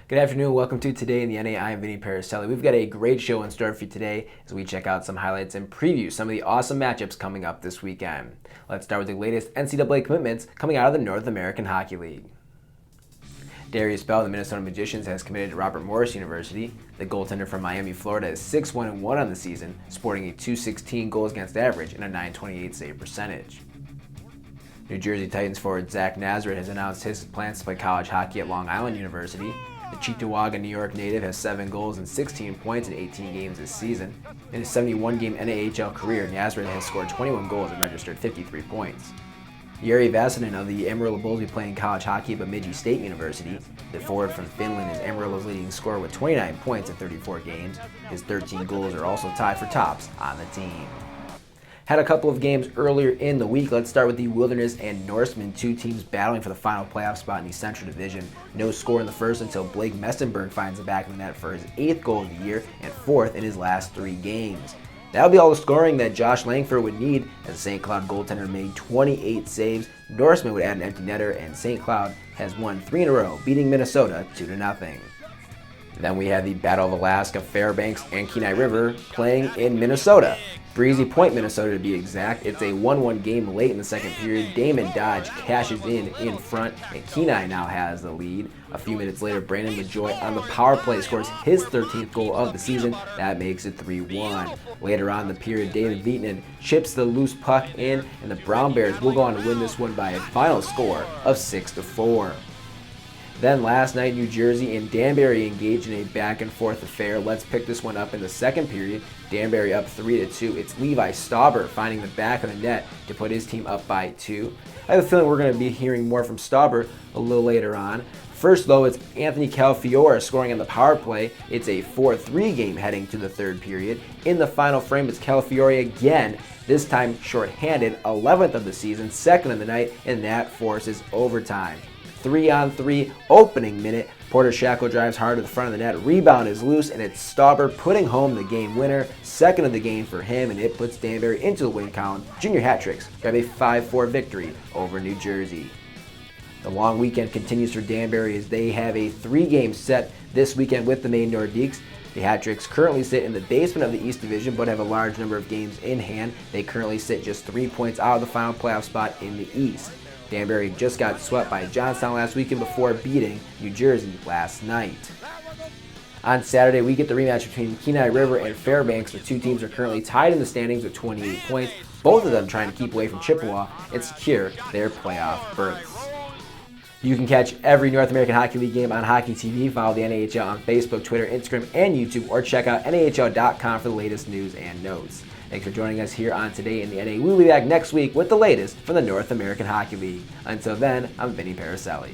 Good afternoon. Welcome to Today in the NAHL. I'm Vinny Paracelli. We've got a great show in store for you today as we check out some highlights and preview some of the awesome matchups coming up this weekend. Let's start with the latest NCAA commitments coming out of the North American Hockey League. Darius Bell of the Minnesota Magicians has committed to Robert Morris University. The goaltender from Miami, Florida is 6-1-1 on the season, sporting a .216 goals against average and a .928 save percentage. New Jersey Titans forward Zach Nazareth has announced his plans to play college hockey at Long Island University. The Cheektowaga, New York native has 7 goals and 16 points in 18 games this season. In his 71-game NAHL career, Nazareth has scored 21 goals and registered 53 points. Jari Vasanen of the Amarillo Bulls will be playing college hockey at Bemidji State University. The forward from Finland is Amarillo's leading scorer with 29 points in 34 games. His 13 goals are also tied for tops on the team. Had a couple of games earlier in the week. Let's start with the Wilderness and Norsemen, two teams battling for the final playoff spot in the Central Division. No score in the first until Blake Mestenberg finds the back of the net for his 8th goal of the year and 4th in his last 3 games. That'll be all the scoring that Josh Langford would need as the St. Cloud goaltender made 28 saves. Norsemen would add an empty netter, and St. Cloud has won 3 in a row, beating Minnesota 2-0. Then we have the Battle of Alaska, Fairbanks and Kenai River playing in Minnesota. Breezy Point, Minnesota to be exact. It's a 1-1 game late in the second period. Damon Dodge cashes in front, and Kenai now has the lead. A few minutes later, Brandon LaJoy on the power play scores his 13th goal of the season. That makes it 3-1. Later on in the period, David Vietnan chips the loose puck in, and the Brown Bears will go on to win this one by a final score of 6-4. Then last night, New Jersey and Danbury engaged in a back-and-forth affair. Let's pick this one up in the second period. Danbury up 3-2. It's Levi Stauber finding the back of the net to put his team up by 2. I have a feeling we're going to be hearing more from Stauber a little later on. First, though, it's Anthony Calafiore scoring on the power play. It's a 4-3 game heading to the third period. In the final frame, it's Calafiore again, this time shorthanded, 11th of the season, 2nd of the night, and that forces overtime. 3-on-3 opening minute. Porter Shackle drives hard to the front of the net. Rebound is loose, and it's Stauber putting home the game winner. 2nd of the game for him, and it puts Danbury into the win column. Junior hat tricks grab a 5-4 victory over New Jersey. The long weekend continues for Danbury as they have a 3-game set this weekend with the Maine Nordiques. The Hat Tricks currently sit in the basement of the East Division but have a large number of games in hand. They currently sit just 3 points out of the final playoff spot in the East. Danbury just got swept by Johnstown last weekend before beating New Jersey last night. On Saturday, we get the rematch between Kenai River and Fairbanks. The two teams are currently tied in the standings with 28 points, both of them trying to keep away from Chippewa and secure their playoff berths. You can catch every North American Hockey League game on Hockey TV. Follow the NAHL on Facebook, Twitter, Instagram, and YouTube, or check out NAHL.com for the latest news and notes. Thanks for joining us here on Today in the NA. We'll be back next week with the latest from the North American Hockey League. Until then, I'm Vinny Paracelli.